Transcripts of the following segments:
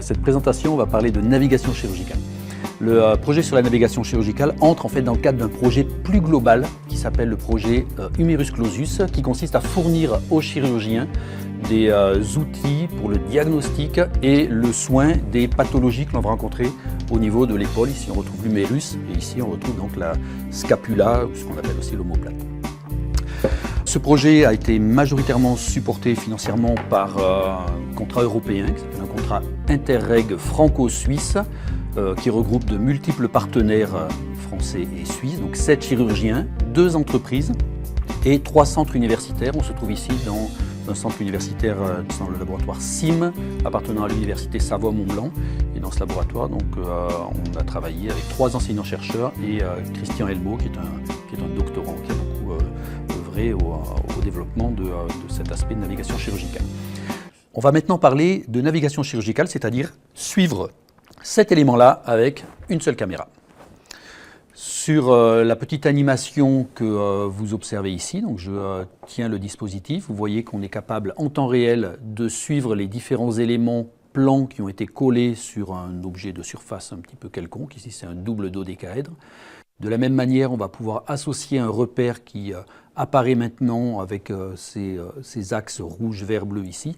cette présentation, on va parler de navigation chirurgicale. Le projet sur la navigation chirurgicale entre en fait dans le cadre d'un projet plus global qui s'appelle le projet Humerus Clausus, qui consiste à fournir aux chirurgiens des outils pour le diagnostic et le soin des pathologies que l'on va rencontrer au niveau de l'épaule. Ici on retrouve l'humérus et ici on retrouve donc la scapula, ce qu'on appelle aussi l'omoplate. Ce projet a été majoritairement supporté financièrement par un contrat européen qui s'appelle un contrat Interreg franco-suisse qui regroupe de multiples partenaires français et suisses, donc 7 chirurgiens, 2 entreprises et 3 centres universitaires. On se trouve ici dans un centre universitaire dans le laboratoire CIM appartenant à l'université Savoie-Mont-Blanc. Et dans ce laboratoire, donc, on a travaillé avec 3 enseignants-chercheurs et Christian Helmo qui est un doctorant qui a beaucoup œuvré au développement de cet aspect de navigation chirurgicale. On va maintenant parler de navigation chirurgicale, c'est-à-dire suivre cet élément-là avec une seule caméra. Sur la petite animation que vous observez ici, donc je tiens le dispositif, vous voyez qu'on est capable en temps réel de suivre les différents éléments plans qui ont été collés sur un objet de surface un petit peu quelconque. Ici c'est un double dodécaèdre. De la même manière, on va pouvoir associer un repère qui apparaît maintenant avec ces axes rouge, vert, bleu ici.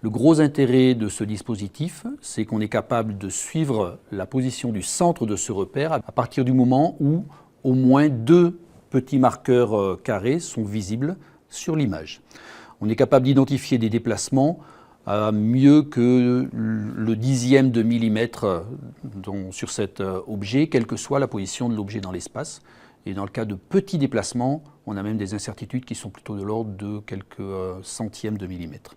Le gros intérêt de ce dispositif, c'est qu'on est capable de suivre la position du centre de ce repère à partir du moment où au moins 2 petits marqueurs carrés sont visibles sur l'image. On est capable d'identifier des déplacements à mieux que le dixième de millimètre sur cet objet, quelle que soit la position de l'objet dans l'espace. Et dans le cas de petits déplacements, on a même des incertitudes qui sont plutôt de l'ordre de quelques centièmes de millimètre.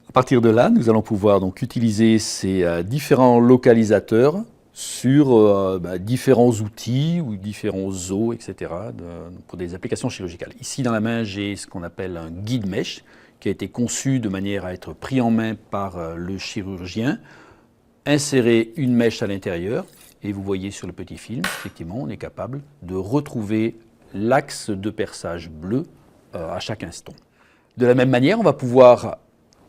À partir de là, nous allons pouvoir donc utiliser ces différents localisateurs sur différents outils ou différents os, etc. pour des applications chirurgicales. Ici dans la main, j'ai ce qu'on appelle un guide mèche qui a été conçu de manière à être pris en main par le chirurgien, insérer une mèche à l'intérieur et vous voyez sur le petit film, effectivement, on est capable de retrouver l'axe de perçage bleu à chaque instant. De la même manière, on va pouvoir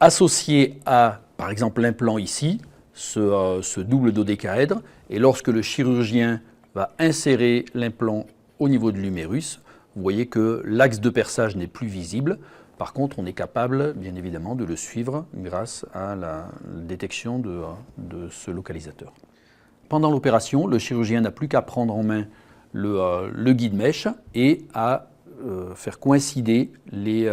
associé à, par exemple, l'implant ici, ce double dodécaèdre, et lorsque le chirurgien va insérer l'implant au niveau de l'humérus, vous voyez que l'axe de perçage n'est plus visible. Par contre, on est capable, bien évidemment, de le suivre grâce à la détection de ce localisateur. Pendant l'opération, le chirurgien n'a plus qu'à prendre en main le guide mèche et à faire coïncider les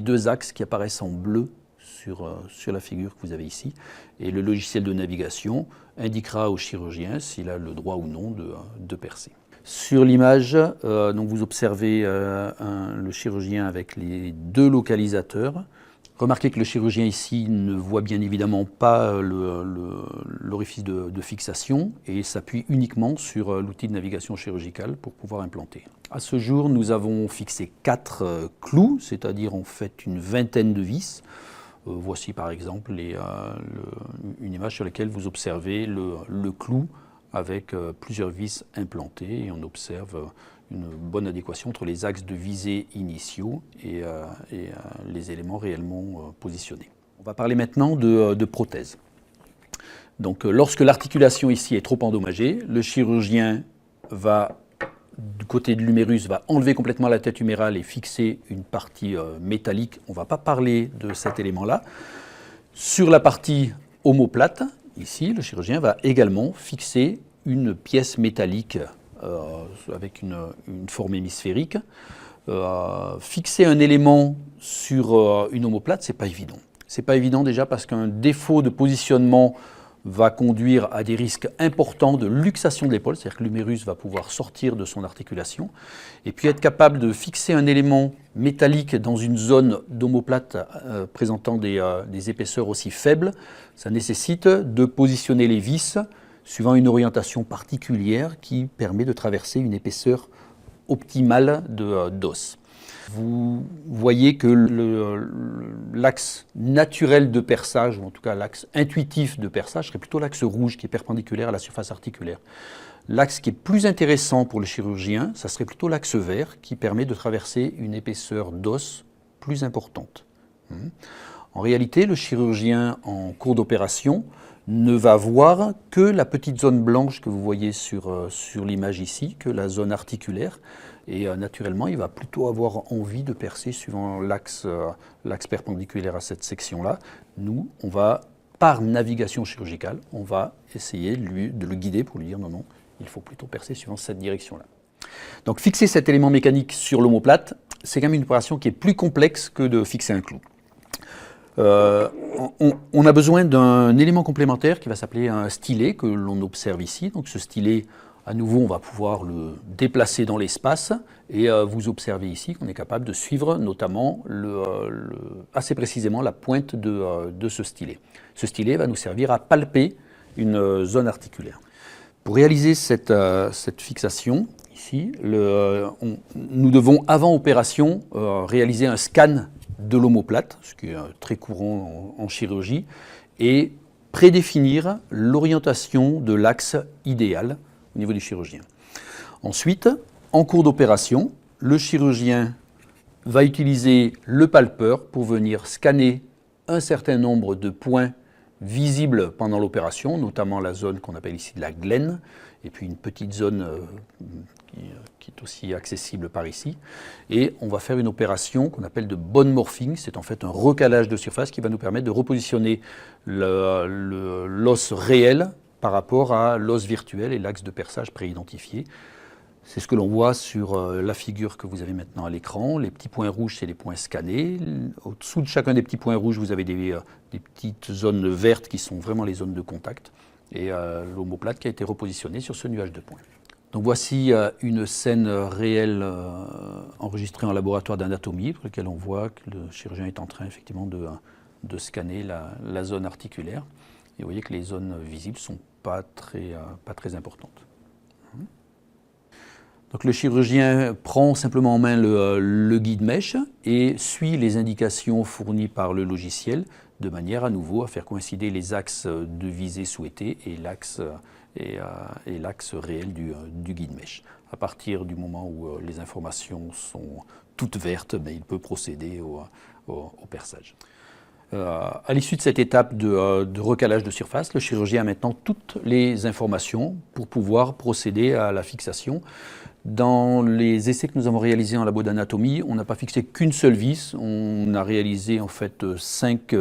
2 axes qui apparaissent en bleu sur la figure que vous avez ici. Et le logiciel de navigation indiquera au chirurgien s'il a le droit ou non de percer. Sur l'image, donc vous observez le chirurgien avec les 2 localisateurs. Remarquez que le chirurgien ici ne voit bien évidemment pas l'orifice de fixation et s'appuie uniquement sur l'outil de navigation chirurgicale pour pouvoir implanter. À ce jour, nous avons fixé 4 clous, c'est-à-dire en fait une vingtaine de vis. Voici par exemple une image sur laquelle vous observez le clou avec plusieurs vis implantées et on observe une bonne adéquation entre les axes de visée initiaux et les éléments réellement positionnés. On va parler maintenant de prothèse. Donc lorsque l'articulation ici est trop endommagée, le chirurgien va du côté de l'humérus, va enlever complètement la tête humérale et fixer une partie métallique. On ne va pas parler de cet élément-là. Sur la partie omoplate, ici, le chirurgien va également fixer une pièce métallique avec une forme hémisphérique. Fixer un élément sur une omoplate, ce n'est pas évident. Ce n'est pas évident déjà parce qu'un défaut de positionnement va conduire à des risques importants de luxation de l'épaule, c'est-à-dire que l'humérus va pouvoir sortir de son articulation, et puis être capable de fixer un élément métallique dans une zone d'omoplate présentant des épaisseurs aussi faibles, ça nécessite de positionner les vis suivant une orientation particulière qui permet de traverser une épaisseur optimale d'os. Vous voyez que l'axe naturel de perçage, ou en tout cas l'axe intuitif de perçage, serait plutôt l'axe rouge qui est perpendiculaire à la surface articulaire. L'axe qui est plus intéressant pour le chirurgien, ça serait plutôt l'axe vert qui permet de traverser une épaisseur d'os plus importante. En réalité, le chirurgien en cours d'opération ne va voir que la petite zone blanche que vous voyez sur l'image ici, que la zone articulaire. Et naturellement, il va plutôt avoir envie de percer suivant l'axe perpendiculaire à cette section-là. Nous, on va, par navigation chirurgicale, on va essayer de le guider pour lui dire non, il faut plutôt percer suivant cette direction-là. Donc fixer cet élément mécanique sur l'omoplate, c'est quand même une opération qui est plus complexe que de fixer un clou. On a besoin d'un élément complémentaire qui va s'appeler un stylet que l'on observe ici. Donc ce stylet, à nouveau, on va pouvoir le déplacer dans l'espace et vous observez ici qu'on est capable de suivre notamment assez précisément la pointe de ce stylet. Ce stylet va nous servir à palper une zone articulaire. Pour réaliser cette fixation, ici, nous devons, avant opération, réaliser un scan de l'omoplate, ce qui est très courant en chirurgie, et prédéfinir l'orientation de l'axe idéal au niveau du chirurgien. Ensuite, en cours d'opération, le chirurgien va utiliser le palpeur pour venir scanner un certain nombre de points visibles pendant l'opération, notamment la zone qu'on appelle ici la glène, et puis une petite zone qui est aussi accessible par ici. Et on va faire une opération qu'on appelle de bone morphing. C'est en fait un recalage de surface qui va nous permettre de repositionner l'os réel par rapport à l'os virtuel et l'axe de perçage préidentifié. C'est ce que l'on voit sur la figure que vous avez maintenant à l'écran. Les petits points rouges, c'est les points scannés. Au-dessous de chacun des petits points rouges, vous avez des petites zones vertes qui sont vraiment les zones de contact. Et l'omoplate qui a été repositionnée sur ce nuage de points. Donc voici une scène réelle enregistrée en laboratoire d'anatomie, pour laquelle on voit que le chirurgien est en train effectivement de scanner la zone articulaire. Et vous voyez que les zones visibles ne sont pas très importantes. Donc le chirurgien prend simplement en main le guide mèche et suit les indications fournies par le logiciel de manière à nouveau à faire coïncider les axes de visée souhaités et l'axe réel du guide mèche. À partir du moment où les informations sont toutes vertes, il peut procéder au perçage. À l'issue de cette étape de recalage de surface, le chirurgien a maintenant toutes les informations pour pouvoir procéder à la fixation. Dans les essais que nous avons réalisés en labo d'anatomie, on n'a pas fixé qu'une seule vis, on a réalisé en fait 5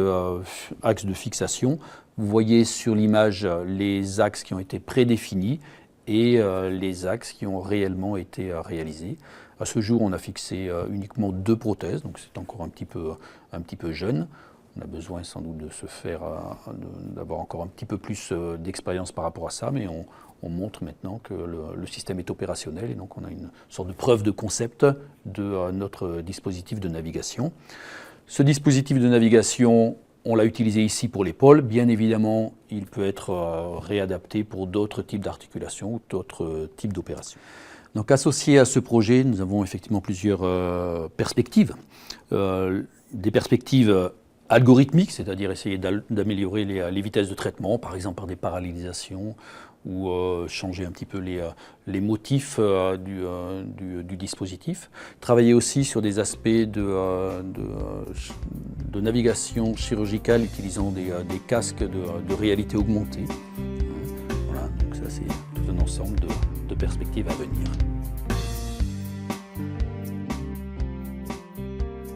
axes de fixation. Vous voyez sur l'image les axes qui ont été prédéfinis et les axes qui ont réellement été réalisés. À ce jour, on a fixé uniquement 2 prothèses, donc c'est encore un petit peu jeune. On a besoin sans doute d'avoir encore un petit peu plus d'expérience par rapport à ça, mais on montre maintenant que le système est opérationnel et donc on a une sorte de preuve de concept de notre dispositif de navigation. Ce dispositif de navigation, on l'a utilisé ici pour l'épaule. Bien évidemment, il peut être réadapté pour d'autres types d'articulations ou d'autres types d'opérations. Donc associé à ce projet, nous avons effectivement plusieurs perspectives. Des perspectives algorithmiques, c'est-à-dire essayer d'améliorer les vitesses de traitement, par exemple par des parallélisations, ou changer un petit peu les motifs du dispositif. Travailler aussi sur des aspects de navigation chirurgicale utilisant des casques de réalité augmentée. Voilà, donc ça c'est tout un ensemble de perspectives à venir.